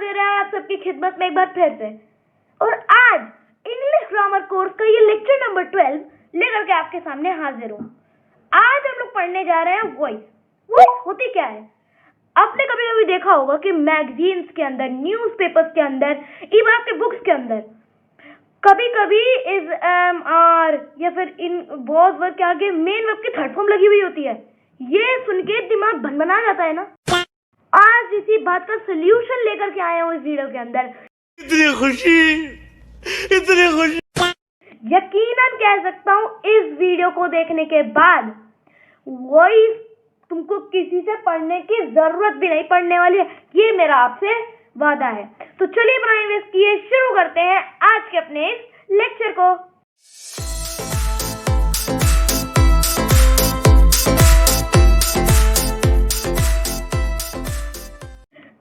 हाजिर है आप सबकी खिदमत में एक बार फिर से। और आज इंग्लिश ग्रामर कोर्स का ये लेक्चर नंबर 12 लेकर के आपके सामने हाजिर हूँ। आज हम लोग पढ़ने जा रहे हैं वॉइस। वॉइस होती क्या है? आपने कभी कभी देखा होगा कि मैगजीन्स के अंदर, न्यूज़पेपर्स के अंदर, इवन आपके बुक्स के अंदर कभी कभी इज एम आर या फिर इन वॉज वर्ब के आगे मेन वर्ब की थर्ड फॉर्म लगी हुई होती है। ये सुन के दिमाग भनभना जाता है ना। आज इसी बात का सोल्यूशन लेकर के आया हूँ इस वीडियो के अंदर। इतनी खुशी यकीनन कह सकता हूँ इस वीडियो को देखने के बाद वॉइस तुमको किसी से पढ़ने की जरूरत भी नहीं पड़ने वाली है, ये मेरा आपसे वादा है। तो चलिए बिना वेस्ट किए शुरू करते हैं आज के अपने इस लेक्चर को।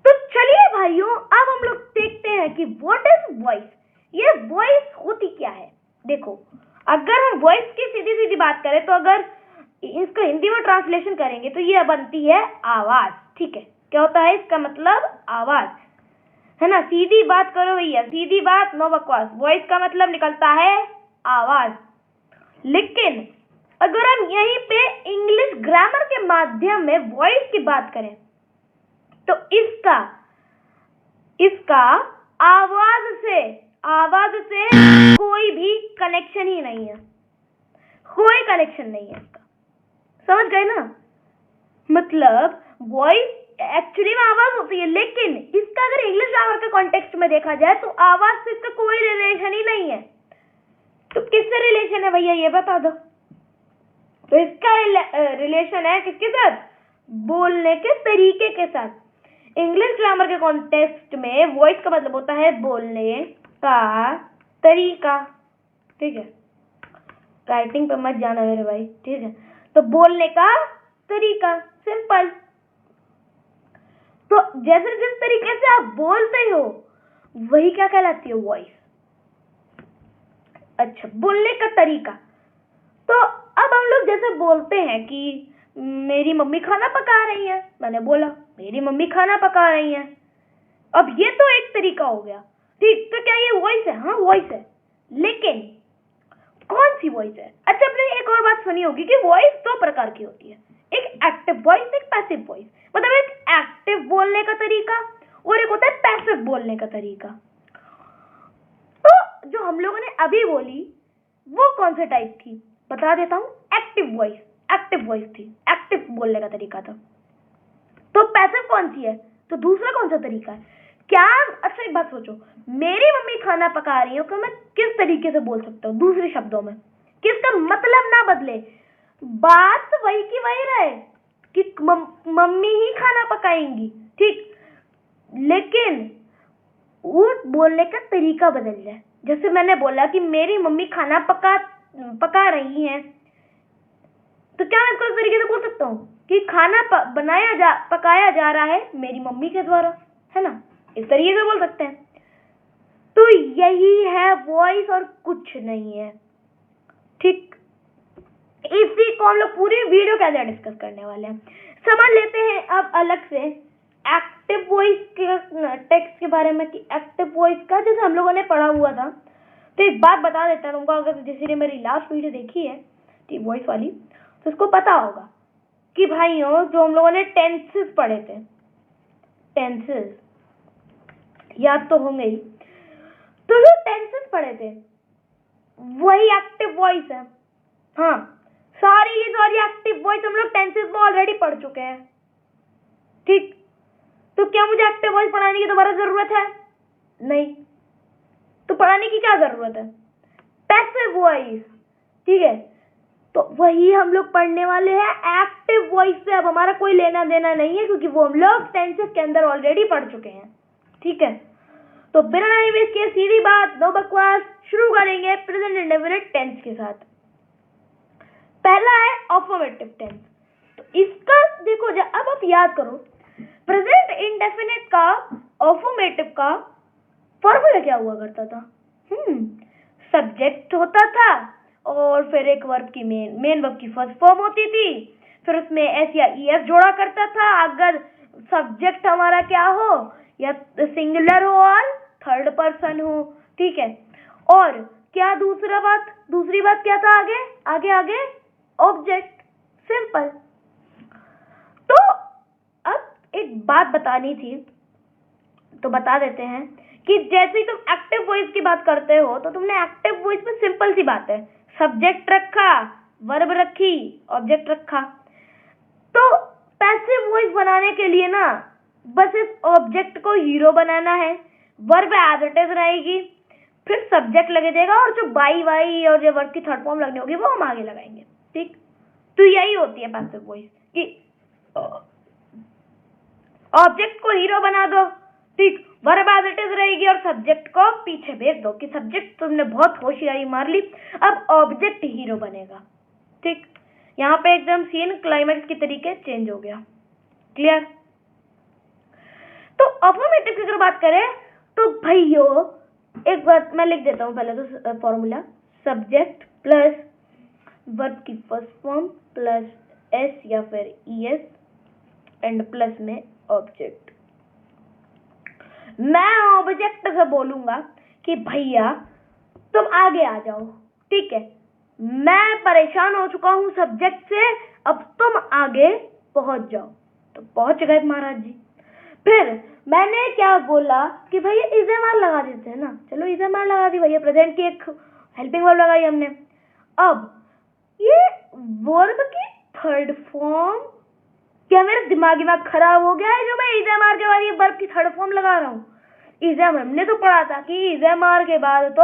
तो चलिए भाइयों, अब हम लोग देखते हैं कि व्हाट इज वॉइस। ये वॉइस होती क्या है। देखो, अगर हम वॉइस की सीधी सीधी बात करें तो अगर इसका हिंदी में ट्रांसलेशन करेंगे तो ये बनती है आवाज। ठीक है, क्या होता है इसका मतलब? आवाज, है ना। सीधी बात करो भैया, सीधी बात, नो बकवास। वॉइस का मतलब निकलता है आवाज। लेकिन अगर हम यहीं पे इंग्लिश ग्रामर के माध्यम में वॉइस की बात करें तो इसका आवाज से कोई भी कनेक्शन ही नहीं है, कोई कनेक्शन नहीं है इसका। समझ गए ना? मतलब वॉइस एक्चुअली में आवाज होती है, लेकिन इसका अगर इंग्लिश ग्रामर के कॉन्टेक्स्ट में देखा जाए तो आवाज से इसका कोई रिलेशन ही नहीं है। तो किससे रिलेशन है भैया, ये बता दो। तो इसका रिलेशन है किसके साथ? बोलने के तरीके के साथ। इंग्लिश ग्रामर के कॉन्टेक्स्ट में वॉइस का मतलब होता है बोलने का तरीका। ठीक है, राइटिंग पे मत जाना मेरे भाई। ठीक है, तो बोलने का तरीका, सिंपल। तो जैसे जिस तरीके से आप बोलते हो वही क्या कहलाती है? वॉइस। अच्छा, बोलने का तरीका। तो अब हम लोग जैसे बोलते हैं कि मेरी मम्मी खाना पका रही है, मैंने बोला मेरी मम्मी खाना पका रही है। अब ये तो एक तरीका हो गया, ठीक। तो क्या ये वॉइस है? हाँ, वॉइस है। लेकिन कौन सी वॉइस है? अच्छा, आपने एक और बात सुनी होगी कि वॉइस दो प्रकार की होती है, एक एक्टिव वॉइस, एक पैसिव वॉइस। मतलब एक एक्टिव बोलने का तरीका और एक होता है पैसिव बोलने का तरीका। तो जो हम लोगों ने अभी बोली वो कौन से टाइप की, बता देता हूँ। एक्टिव वॉइस थी, एक्टिव बोलने का तरीका था। तो पैसिव कौन सी है? तो दूसरा कौन सा तरीका है? क्या? अच्छा एक बात सोचो, मेरी मम्मी खाना पका रही है तो मैं किस तरीके से बोल सकता हूँ? दूसरे शब्दों में किसका मतलब ना बदले, बात वही की वही रहे कि मम्मी ही खाना पकाएंगी, ठीक। लेकिन वो बोलने का तरीका बदल जाए। जैसे मैंने बोला कि मेरी मम्मी खाना पका रही हैं, तो क्या मैं इसको इस तरीके से बोल सकता हूँ कि खाना पकाया जा रहा है मेरी मम्मी के द्वारा, है ना। इस तरीके से बोल सकते हैं। तो यही है वॉइस और कुछ नहीं है, ठीक। इसी को हम लोग पूरी वीडियो के अंदर डिस्कस करने वाले हैं। समझ लेते हैं अब अलग से एक्टिव वॉइस के टेक्स्ट के बारे में कि एक्टिव वॉइस का जैसे हम लोगों ने पढ़ा हुआ था। तो एक बात बता देता हूँ तुमको, अगर किसी ने मेरी लास्ट वीडियो देखी है ठीक वॉइस वाली, तो उसको पता होगा कि भाइयों जो हम लोगों ने टेंसेस पढ़े थे, टेंसेस याद तो होंगे ही। तो जो टेंसेस पढ़े थे वही एक्टिव वॉइस है। हाँ, सारी एक्टिव वॉइस हम लोग टेंसेस में ऑलरेडी पढ़ चुके हैं, ठीक। तो क्या मुझे एक्टिव वॉइस पढ़ाने की दोबारा जरूरत है? नहीं। तो पढ़ाने की क्या जरूरत है? पैसिव वॉइस, ठीक है। तो वही हम लोग पढ़ने वाले हैं। एक्टिव वॉइस से अब हमारा कोई लेना देना नहीं है, क्योंकि वो हम लोग टेंसेस के अंदर ऑलरेडी पढ़ चुके हैं, ठीक है। तो बिना टाइम वेस्ट किए सीधी बात, नो बकवास, शुरू करेंगे प्रेजेंट इंडेफिनिट टेंस के साथ। पहला है अफर्मेटिव टेंस। तो इसका देखो, अब आप याद करो, प्रेजेंट इंडेफिनिट का अफर्मेटिव का फॉर्मूला क्या हुआ करता था? सब्जेक्ट होता था और फिर एक वर्ब की मेन वर्ब की फर्स्ट फॉर्म होती थी, फिर उसमें एस या ईएस जोड़ा करता था। अगर सब्जेक्ट हमारा क्या हो, या सिंगुलर हो और थर्ड पर्सन हो, ठीक है। और क्या दूसरी बात क्या था आगे ऑब्जेक्ट, सिंपल। तो अब एक बात बतानी थी तो बता देते हैं कि जैसे ही तुम एक्टिव वॉइस की बात करते हो तो तुमने एक्टिव वॉइस में सिंपल सी बात है, सब्जेक्ट रखा, वर्ब रखी, ऑब्जेक्ट रखा। तो पैसिव वॉइस बनाने के लिए ना बस इस ऑब्जेक्ट को हीरो बनाना है, वर्ब एज इट इज रहेगी, फिर सब्जेक्ट लगे देगा और जो बाई वाई और जो वर्ब की थर्ड फॉर्म लगनी होगी वो हम आगे लगाएंगे, ठीक। तो यही होती है पैसिव वॉइस कि ऑब्जेक्ट को हीरो बना दो, ठीक, वर्ब एज इट इज रहेगी और सब्जेक्ट को पीछे भेज दो कि सब्जेक्ट तुमने बहुत होशियारी मार ली, अब ऑब्जेक्ट हीरो बनेगा, ठीक। यहाँ पे एकदम सीन क्लाइमेक्स की तरीके चेंज हो गया, क्लियर। तो अफर्मेटिव की अगर बात करें तो भाइयों एक बात मैं लिख देता हूँ पहले तो फॉर्मूला, सब्जेक्ट प्लस वर्ब की फर्स्ट फॉर्म प्लस एस या फिर ईएस एंड प्लस में ऑब्जेक्ट। मैं ऑब्जेक्ट से बोलूंगा कि भैया तुम आगे आ जाओ, ठीक है, मैं परेशान हो चुका हूं सब्जेक्ट से, अब तुम आगे पहुंच जाओ। तो पहुंच गए महाराज जी। फिर मैंने क्या बोला कि भैया इज़ेमार लगा देते हैं ना, चलो इज़ेमार लगा दी भैया, प्रेजेंट की एक हेल्पिंग वर्ब लगाई हमने। अब ये वर्ब की थर्ड फॉर्म, क्या मेरा दिमाग खराब हो गया है जो मैं इज़ेमार के बाद ये वर्ब की थर्ड फॉर्म लगा रहा हूँ? इज़ेमार हमने तो पढ़ा था कि इज़ेमार के बाद तो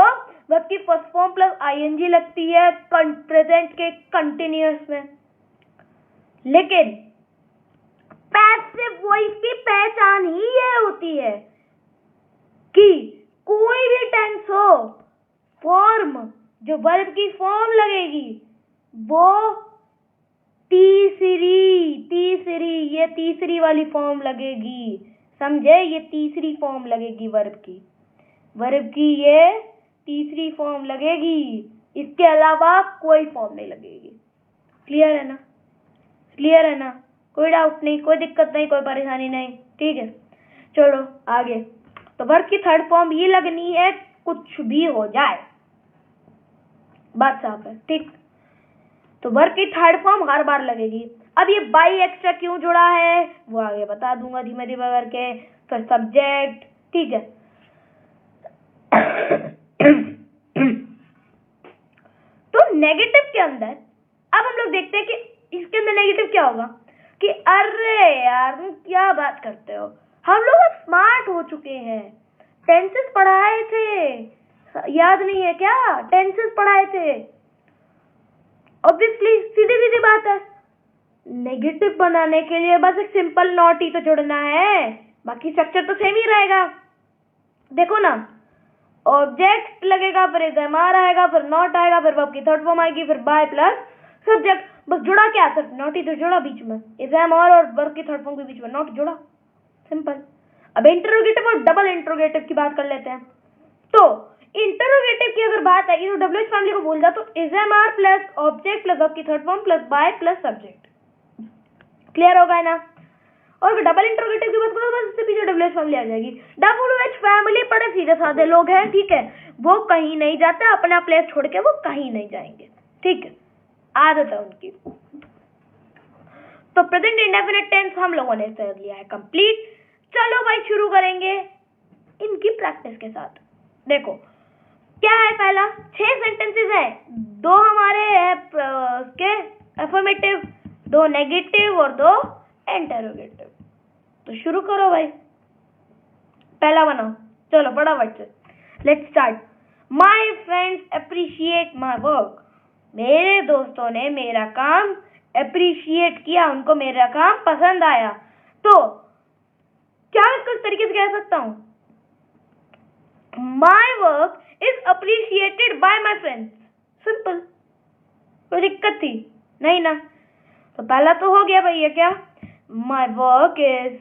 वर्ब की फर्स्ट फॉर्म प्लस आईएनजी लगती है प्रेजेंट के कंटिन्यूअस में। लेकिन पैसिव वॉइस की पहचान ही ये होती है कि कोई भी टेंस हो, फॉर्म जो वर्ब की फॉर्म लगेगी वो तीसरी वाली फॉर्म लगेगी, समझे, ये तीसरी फॉर्म लगेगी वर्ब की ये तीसरी फॉर्म लगेगी, इसके अलावा कोई फॉर्म नहीं लगेगी। क्लियर है ना, कोई डाउट नहीं, कोई दिक्कत नहीं, कोई परेशानी नहीं, ठीक है। चलो आगे, तो वर्ब की थर्ड फॉर्म ये लगनी है कुछ भी हो जाए, बात साफ है, ठीक। तो वर्ब की थर्ड फॉर्म हर बार लगेगी। अब ये बाई एक्स्ट्रा क्यों जुड़ा है वो आगे बता दूंगा धीमे धीमे करके। फिर सब्जेक्ट, ठीक है। तो नेगेटिव के अंदर अब हम लोग देखते हैं कि इसके अंदर नेगेटिव क्या होगा कि अरे यार तुम क्या बात करते हो, हम लोग अब स्मार्ट हो चुके हैं, टेंसेस पढ़ाए थे, याद नहीं है क्या, टेंसेस पढ़ाए थे। ऑब्वियसली सीधी बात है, नेगेटिव बनाने के लिए बस एक सिंपल नॉट ही तो जोड़ना है, बाकी स्ट्रक्चर तो सेम ही रहेगा। देखो ना, ऑब्जेक्ट लगेगा, फिर इज़ेमार आएगा, फिर नॉट आएगा, फिर वर्ब की थर्ड फॉर्म आएगी, फिर बाय प्लस सब्जेक्ट, बस जुड़ा क्या, सिर्फ नॉट ही तो जुड़ा बीच में, इज़ेमार और वर्ब की थर्ड फॉर्म के बीच में नॉट जुड़ा, सिंपल। अब इंटरोगेटिव और डबल इंटरोगेटिव की बात कर लेते हैं। तो इंटरोगेटिव की अगर बात आएगी तो डब्ल्यूएच फैमिली को बोल जा तो इज़ेमार प्लस ऑब्जेक्ट प्लस वर्ब की third form plus by plus subject, clear होगा ना। और डबल इंटरोगेटिव की बात करो बस इससे पीछे डब्ल्यूएच फैमिली आ जाएगी। डब्ल्यूएच फैमिली बड़े सीधे साधे लोग हैं, ठीक है, वो कहीं नहीं जाते, अपना प्लेस छोड़ के वो कहीं नहीं जाएंगे, ठीक है, आदत है उनकी। तो प्रेजेंट इंडेफिनिट टेंस हम लोगों ने कर लिया है कंप्लीट। चलो भाई शुरू करेंगे इनकी प्रैक्टिस के साथ। देखो क्या है, पहला 6 सेंटेंसेस है, 2 हमारे के अफर्मेटिव, 2 नेगेटिव और 2 इंटरोगेटिव। तो शुरू करो भाई, पहला बनाओ, चलो फटाफट से, let's start. My friends appreciate my work, मेरे दोस्तों ने मेरा काम अप्रिशिएट किया, उनको मेरा काम पसंद आया। तो क्या इसको इस तरीके से कह सकता हूं, my work is appreciated by my friends, simple, कोई दिक्कत थी नहीं ना। तो पहला तो हो गया भैया, क्या, माय वर्क इज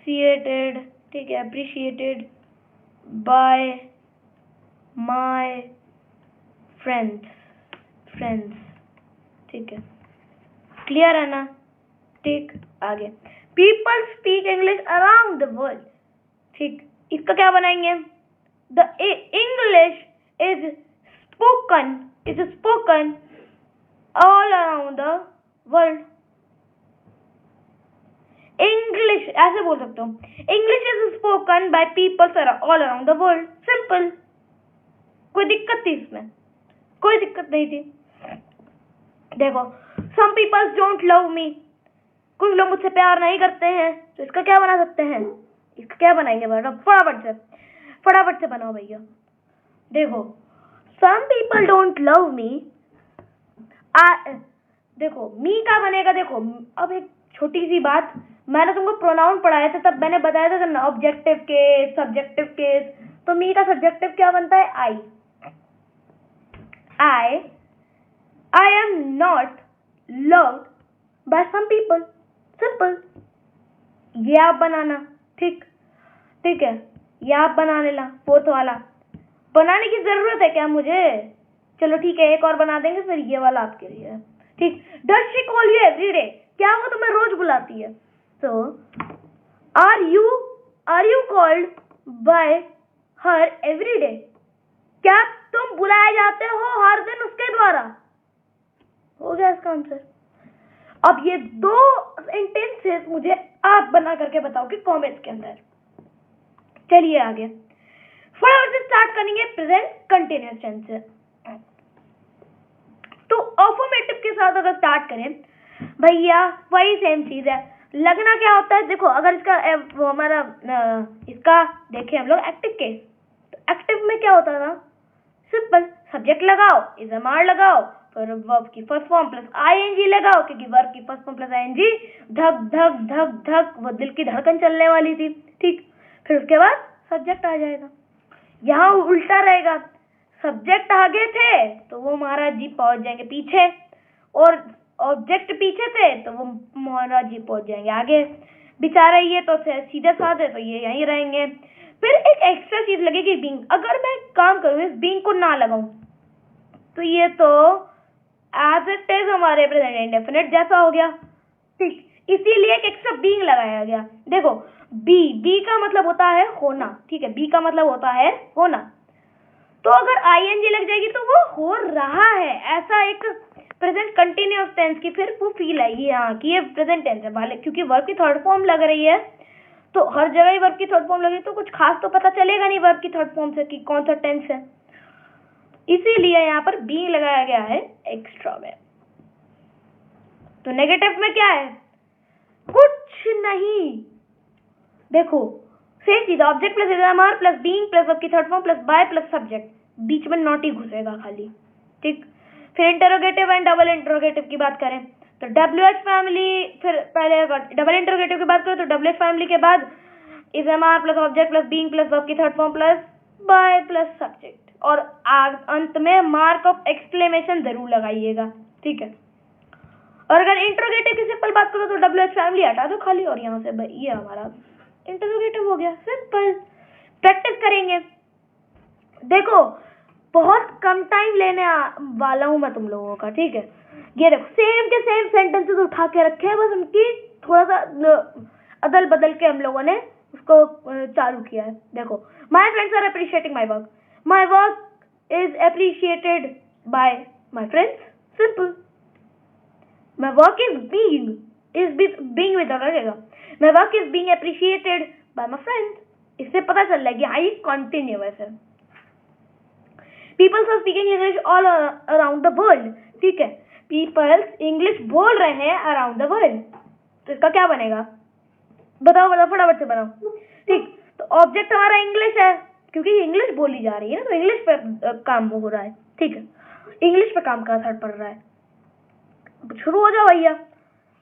appreciated, ठीक है, appreciated by my friends, friends. ठीक है, क्लियर है ना? ठीक, आगे people speak English around the world. ठीक, इसका क्या बनाएंगे? The English is spoken all around the world. English ऐसे बोल सकते हो, English is spoken by peoples all around the world. Simple, कोई दिक्कत थी इसमें? कोई दिक्कत नहीं थी। देखो, some peoples don't love me, कुछ लोग मुझसे प्यार नहीं करते हैं, तो इसका क्या बना सकते हैं? इसका क्या बनाएंगे बेटा? फटाफट से बनाओ भैया। देखो, some people don't love me, देखो मी का बनेगा। देखो, अब एक छोटी सी बात, मैंने तुमको प्रोनाउन पढ़ाया था, तब मैंने बताया था ना, ऑब्जेक्टिव केस, सब्जेक्टिव केस। तो मी का सब्जेक्टिव क्या बनता है? I am not loved by some people. Simple, ये आप बनाना। ठीक है, ये आप बना लेना। फोर्थ वाला बनाने की जरूरत है क्या मुझे? चलो ठीक है, एक और बना देंगे, फिर ये वाला आपके लिए है। ठीक, does she call you every day, क्या वो तुम्हें रोज बुलाती है? तो are you called by her every day, क्या तुम बुलाए जाते हो हर दिन उसके द्वारा? हो गया इसका आंसर। अब ये दो सेंटेंसेस मुझे आप बना करके बताओ कि कमेंट्स के अंदर। चलिए आगे, फटाफट से स्टार्ट करेंगे प्रेजेंट कंटिन्यूअस टेंस से। तो अफर्मेटिव के साथ अगर स्टार्ट करें भैया, वही सेम चीज है। लगना क्या होता है? देखो, अगर इसका वो हमारा इसका देखें हम लोग एक्टिव केस, तो एक्टिव में क्या होता था? सिंपल, सब्जेक्ट लगाओ, इजमार लगाओ, फिर वर्ब की फर्स्ट फॉर्म प्लस आईएनजी लगाओ, क्योंकि वर्ब की फर्स्ट फॉर्म प्लस आईएनजी धक धक धक धक, वो दिल की धड़कन चलने वाली थी। ठीक, फिर उसके बाद सब्जेक्ट आ जाएगा। यहाँ उल्टा रहेगा, सब्जेक्ट आगे थे तो वो महाराज जी पहुंच जाएंगे पीछे, और ऑब्जेक्ट पीछे थे तो वो महाराज जी पहुंच जाएंगे आगे। बेचारा ये तो सीधे साधे, तो ये यहीं रहेंगे। फिर एक एक्स्ट्रा चीज लगेगी बीइंग। अगर मैं काम करूँ इस बीइंग को ना लगाऊं, तो ये तो एज इट इज हमारे प्रेजेंट इंडेफिनिट जैसा हो गया। ठीक, इसीलिए एक एक्स्ट्रा बीइंग लगाया गया। देखो, बी का मतलब होता है होना। ठीक है, बी का मतलब होता है होना, तो अगर आईएनजी लग जाएगी तो वो हो रहा है, ऐसा एक प्रेजेंट कंटिन्यूअस टेंस की फिर वो फील आएगी यहाँ की ये प्रेजेंट टेंस है वाले, क्योंकि वर्ब की थर्ड फॉर्म लग रही है, तो हर जगह ही वर्ब की थर्ड फॉर्म लगी तो कुछ खास तो पता चलेगा नहीं वर्ब की थर्ड फॉर्म से कि कौन सा टेंस है। इसीलिए यहाँ पर बीइंग लगाया गया है एक्स्ट्रा में। तो नेगेटिव में क्या है? कुछ नहीं। देखो, सेम चीज, object plus is am are plus being plus verb की third form plus by plus subject, बीच में नॉट ही घुसेगा खाली। ठीक, फिर इंटरोगेटिव एंड डबल इंटरोगेटिव की बात करें तो डब्ल्यूएच फैमिली, फिर पहले डबल इंटरोगेटिव की बात करें तो डब्ल्यूएच फैमिली के बाद is am are plus object plus being plus verb की third form plus by plus subject, और अंत में मार्क ऑफ एक्सक्लेमेशन जरूर लगाइएगा। ठीक है, और अगर इंटरोगेटिव की सिंपल बात करो तो डब्ल्यूएच फैमिली हटा दो खाली, और यहाँ से ये हमारा इंटरोगेटिव हो गया। सिंपल, प्रैक्टिस करेंगे। देखो, बहुत कम टाइम लेने वाला हूं मैं तुम लोगों का। ठीक है, ये देखो सेम के सेम सेंटेंसेस उठा के रखे हैं, बस उनकी थोड़ा सा अदल बदल के हम लोगों ने उसको चालू किया है। देखो, my friends are appreciating my work, my work is appreciated by my friends. Simple, my work is being without लगेगा, my work is being appreciated by my friends. इससे पता चल रहा है कि हाँ ये कॉन्टिन्यूअस है। Peoples are speaking English all around the world. ठीक है, पीपल्स इंग्लिश बोल रहे हैं अराउंड द वर्ल्ड, तो इसका क्या बनेगा? बताओ फटाफट से बनाओ। ठीक, तो ऑब्जेक्ट हमारा इंग्लिश है, क्योंकि इंग्लिश बोली जा रही है ना, तो इंग्लिश पे काम हो रहा है। ठीक है, इंग्लिश पे काम का असर पड़ रहा है। शुरू हो जाओ भैया,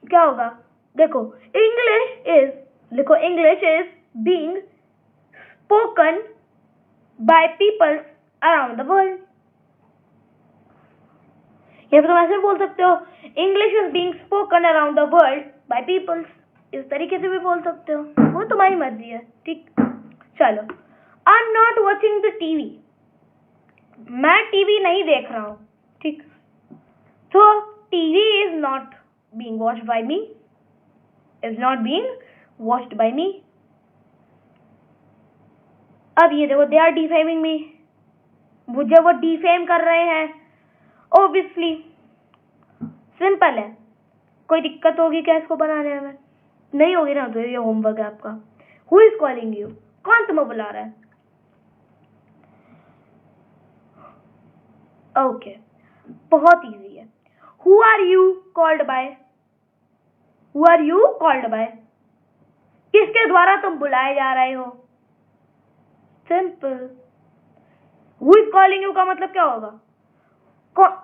क्या होगा? देखो, लिखो English is being spoken by peoples around the world, या फिर तुम ऐसे बोल सकते हो English is being spoken around the world by peoples, इस तरीके से भी बोल सकते हो, वो तुम्हारी मर्जी है। ठीक, चलो, आई am not watching the TV, मैं टीवी नहीं देख रहा हूं। ठीक, So TV is not being watched by me. Is not being watched by me. अब ये देखो, दे आर डिफेमिंग मी, मुझे वो डिफेम कर रहे हैं. ऑब्वियसली सिंपल है. कोई दिक्कत होगी क्या इसको बनाने में? नहीं होगी ना. तो ये होमवर्क है आपका. Who is calling you? कौन तुम्हें बुला रहा है? ओके, बहुत इजी है. Who are you called by? Who are you called by? किसके द्वारा तुम बुलाए जा रहे हो? Simple. Who is calling you का मतलब क्या होगा?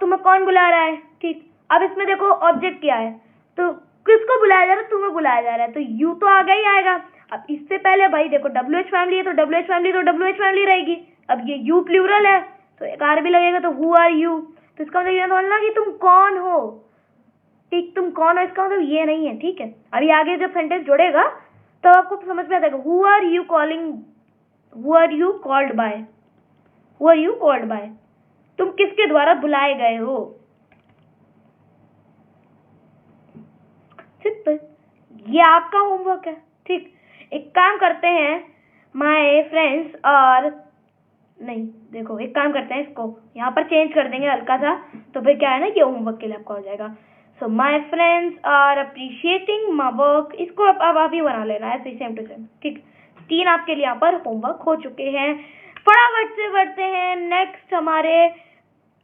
तुम्हें कौन बुला रहा है? ठीक. अब इसमें देखो ऑब्जेक्ट क्या है, तो किसको बुलाया जा रहा है? तुम्हें बुलाया जा रहा है, तो यू तो आगे ही आएगा. अब इससे पहले भाई देखो WH फैमिली है, तो WH फैमिली तो WH फैमिली रहेगी. अब ये यू प्लूरल है, तो एक आर भी लगेगा, तो हु आर यू. तो इसका मतलब ये समझना कि तुम कौन हो. ठीक, तुम कौन हो इसका मतलब ये नहीं है. ठीक है, अभी आगे जब सेंटेंस जुड़ेगा तो आपको समझ में आ जाएगा. Who are you calling, who are you called by, who are you called by, तुम किसके द्वारा बुलाए गए हो. सिंपल. ये आपका होमवर्क है. ठीक, एक काम करते हैं माय फ्रेंड्स, और नहीं देखो एक काम करते हैं, इसको यहाँ पर चेंज कर देंगे हल्का सा, तो फिर क्या है ना, ये होमवर्क के लिए आपका हो जाएगा. So my friends are appreciating my work. इसको अब आप ही बना लेना है सेम टू सेम. ठीक, 3 आपके लिए यहाँ पर होमवर्क हो चुके हैं. फटाफट से बढ़ते हैं नेक्स्ट हमारे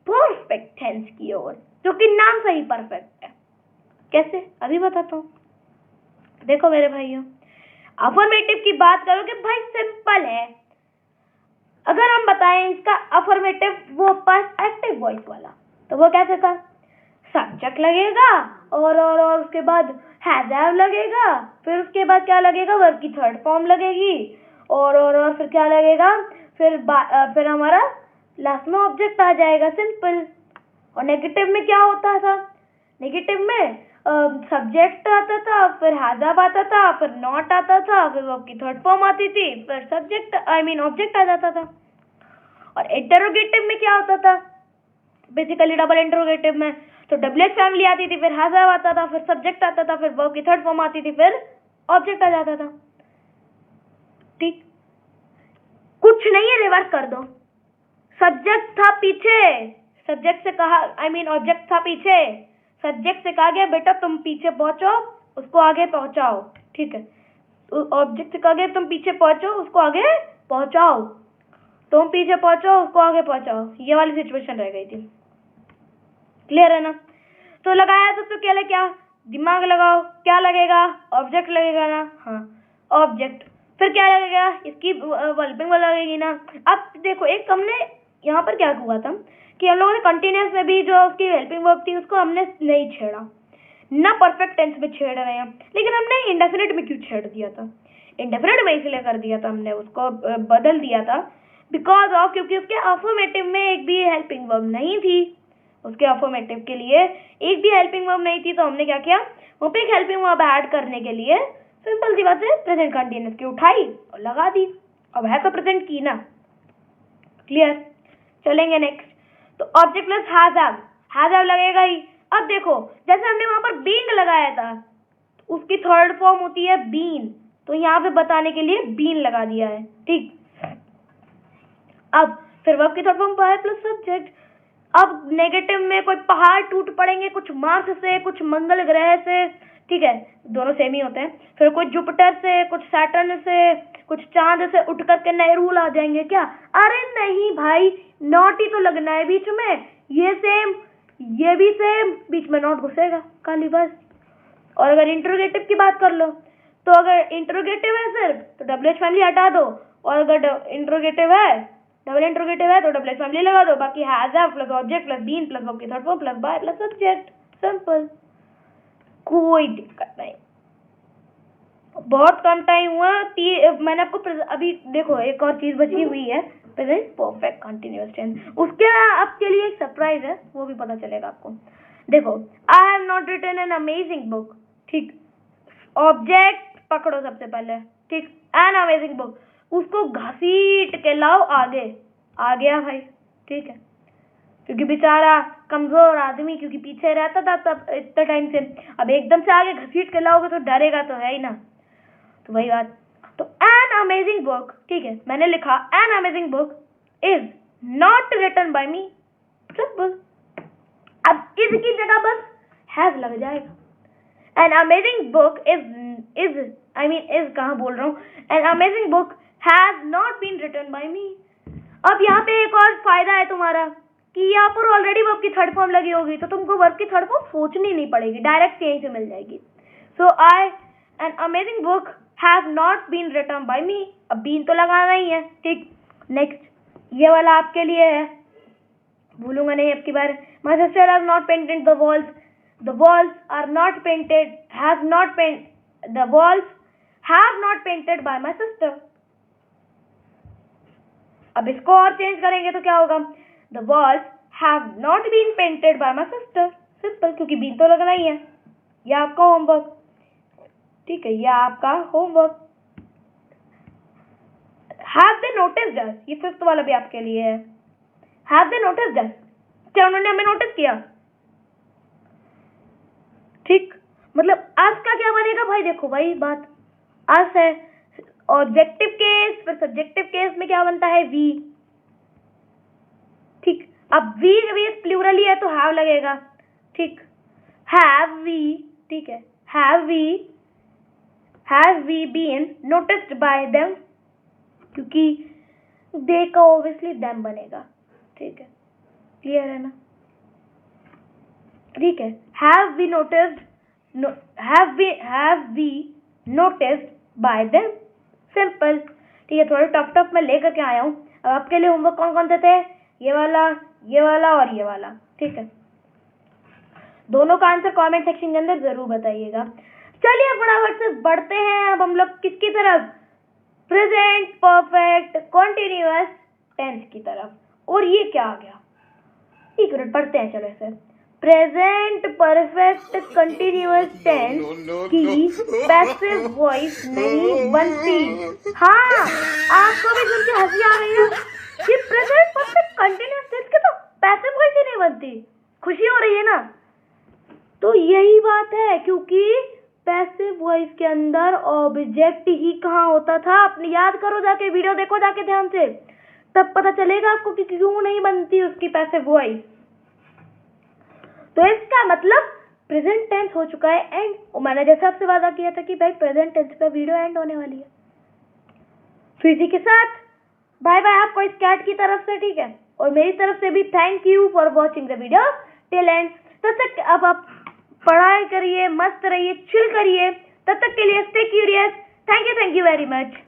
परफेक्ट टेंस की ओर, जो कि नाम से ही परफेक्ट है. कैसे अभी बताता हूँ. देखो मेरे भाइयों, अफर्मेटिव की बात करोगे भाई सिंपल है. अगर हम बताएं इसका अफर्मेटिव वो पास एक्टिव वॉइस वाला, तो वो कैसे था? सब्जेक्ट लगेगा और उसके बाद हैज हैव लगेगा, फिर उसके बाद क्या लगेगा? वर्ब की थर्ड फॉर्म लगेगी, और फिर क्या लगेगा? फिर हमारा लास्ट में ऑब्जेक्ट आ जाएगा. सिंपल. और नेगेटिव में क्या होता था? नेगेटिव में सब्जेक्ट आता था, फिर हैज हैव आता था, फिर नॉट आता था, फिर वर्ब की थर्ड फॉर्म आती थी, फिर सब्जेक्ट ऑब्जेक्ट आ जाता था. और इंटरोगेटिव में क्या होता था? बेसिकली डबल इंटरोगेटिव में तो WH फैमिली आती थी, फिर हैज हैव आता था, फिर सब्जेक्ट आता था, फिर वर्ब की थर्ड फॉर्म आती थी, फिर ऑब्जेक्ट आ जाता था. ठीक, कुछ नहीं है, रिवर्स कर दो. सब्जेक्ट था पीछे, सब्जेक्ट से कहा ऑब्जेक्ट था पीछे, सब्जेक्ट से कहा गया बेटा तुम पीछे पहुंचो, उसको आगे पहुंचाओ. ठीक है, ऑब्जेक्ट से कहा गया तुम पीछे पहुंचो, उसको आगे पहुंचाओ. तुम पीछे पहुंचो, उसको आगे पहुंचाओ. ये वाली सिचुएशन रह गई थी. क्लियर है ना? तो लगाया तो क्या दिमाग लगाओ. क्या लगेगा? ऑब्जेक्ट लगेगा ना. हाँ, ऑब्जेक्ट. फिर क्या लगेगा? इसकी हेल्पिंग वर्ब लगेगी ना. अब देखो, एक हमने यहाँ पर क्या हुआ था कि हम लोगों ने कंटिन्यूअस में भी जो उसकी हेल्पिंग वर्ब थी उसको हमने नहीं छेड़ा ना. परफेक्ट टेंस में छेड़ रहे हैं, लेकिन हमने इंडेफिनिट में क्यों छेड़ दिया था? इंडेफिनिट में इसलिए कर दिया था, हमने उसको बदल दिया था बिकॉज ऑफ, क्योंकि उसके अफर्मेटिव में एक भी हेल्पिंग वर्ब नहीं थी. उसके अफर्मेटिव के लिए एक भी हेल्पिंग वर्ब नहीं थी, तो हमने क्या किया, वहाँ पे एक हेल्पिंग वर्ब ऐड करने के लिए सिंपल सी बात है प्रेजेंट कंटिन्यूअस की उठाई और लगा दी. अब है तो प्रेजेंट की ना. क्लियर? चलेंगे नेक्स्ट. तो ऑब्जेक्ट प्लस हैज हैव लगेगा ही. अब देखो, जैसे हमने वहां पर बीइंग लगाया था, उसकी थर्ड फॉर्म होती है बीन, तो यहाँ पे बताने के लिए बीन लगा दिया है. ठीक, अब फिर वर्ब की थर्ड फॉर्म है प्लस सब्जेक्ट. अब नेगेटिव में कोई पहाड़ टूट पड़ेंगे, कुछ मार्स से, कुछ मंगल ग्रह से. ठीक है, दोनों सेम ही होते हैं. फिर कुछ जुपिटर से, कुछ सैटर्न से, कुछ चांद से उठ करके नए रूल आ जाएंगे क्या? अरे नहीं भाई, नॉट ही तो लगना है बीच में. ये सेम, ये भी सेम, बीच में नॉट घुसेगा खाली बस. और अगर इंटरोगेटिव की बात कर लो, तो अगर इंटरोगेटिव है सिर्फ तो WH फैमिली हटा दो, और अगर इंटरोगेटिव है, डबल इंटरोगेटिव है, तो WH फैमिली लगा दो. बाकी has have plus object plus been plus verb की third form plus by plus subject. Simple, कोई दिक्कत नहीं. बहुत कम टाइम हुआ. मैंने आपको अभी देखो एक और चीज बची हुई है, प्रेजेंट परफेक्ट कंटिन्यूअस टेंस. उसके आपके लिए एक सरप्राइज है, वो भी पता चलेगा आपको. देखो, I have not written an amazing book. ठीक, ऑब्जेक्ट पकड़ो सबसे पहले. ठीक, एन अमेजिंग बुक, उसको घसीट के लाओ आगे. आ गया भाई. ठीक है, क्योंकि बेचारा कमजोर आदमी, क्योंकि पीछे रहता था तब इतने टाइम से, अब एकदम से आगे घसीट के लाओगे तो डरेगा तो है ही ना। तो वही बात। तो एन अमेजिंग बुक, ठीक है, मैंने लिखा an amazing book is not written by me, simple. अब इसकी जगह बस हैज लग जाएगा। एन अमेजिंग बुक इज कहाँ बोल रहा हूँ, an amazing book has not been written by me. अब यहाँ पे एक और फायदा है तुम्हारा कि यहाँ पर ऑलरेडी वर्ब की थर्ड फॉर्म लगी होगी, तो तुमको वर्ब की थर्ड फॉर्म सोचनी नहीं पड़ेगी, डायरेक्ट यहीं से मिल जाएगी। So an amazing book has not been written by me. अब बीन तो लगाना ही है, ठीक। नेक्स्ट, ये वाला आपके लिए है, भूलूंगा नहीं अब की बार। My sister has not painted the walls, the walls are not painted, the walls have not painted by my sister. अब इसको और चेंज करेंगे तो क्या होगा, the walls have not been painted by my sister, simple, क्योंकि been तो लगना ही है। यह आपका होमवर्क, ठीक है, यह आपका होमवर्क। हैव दे नोटिस्ड अस, ये फिफ्थ वाला भी आपके लिए है। हैव दे नोटिस्ड अस, क्या उन्होंने हमें नोटिस किया, ठीक। मतलब अस का क्या बनेगा भाई, देखो वही बात, अस है ऑब्जेक्टिव केस, फिर सब्जेक्टिव केस में क्या बनता है, वी, ठीक। अब वी प्लूरल ही है तो हैव लगेगा, ठीक। हैव वी, ठीक है, have we been noticed by them, क्योंकि दे का ऑब्वियसली देम बनेगा, ठीक है, क्लियर है ना, ठीक है। Have we noticed by them, simple, ठीक है। थोड़े टफ मैं लेकर के आया हूँ। अब आपके लिए होमवर्क कौन कौन से थे, ये वाला और ये वाला, ठीक है। दोनों का आंसर कमेंट सेक्शन के अंदर जरूर बताइएगा। चलिए फटाफट से बढ़ते हैं अब हम लोग किसकी तरफ, प्रेजेंट परफेक्ट कॉन्टिन्यूअस टेंस की तरफ। और ये क्या आ गया, एक मिनट पढ़ते हैं, चलो ऐसे। प्रेजेंट परफेक्ट कंटिन्यूअस टेंस की पैसिव वॉइस नहीं बनती। हाँ, आपको भी सुन के हंसी आ रही है कि प्रेजेंट परफेक्ट कंटिन्यूअस टेंस की तो पैसिव वॉइस ही नहीं बनती, खुशी हो रही है ना। तो यही बात है, क्योंकि पैसिव वॉइस के अंदर ऑब्जेक्ट ही कहाँ होता था, अपनी याद करो, जाके वीडियो देखो जाके ध्यान से, तब पता चलेगा आपको कि क्यों नहीं बनती उसकी पैसिव वॉइस। तो इसका मतलब प्रेजेंट टेंस हो चुका है एंड, मैंने जैसे आपसे वादा किया था कि भाई प्रेजेंट टेंस पे वीडियो एंड होने वाली है। तो इसी के साथ बाय बाय आपको इस कैट की तरफ से, ठीक है, और मेरी तरफ से भी thank you for watching the video till and. तब तक अब आप पढ़ाई करिए, मस्त रहिए, चिल करिए, तब तक के लिए stay curious. Thank you very much.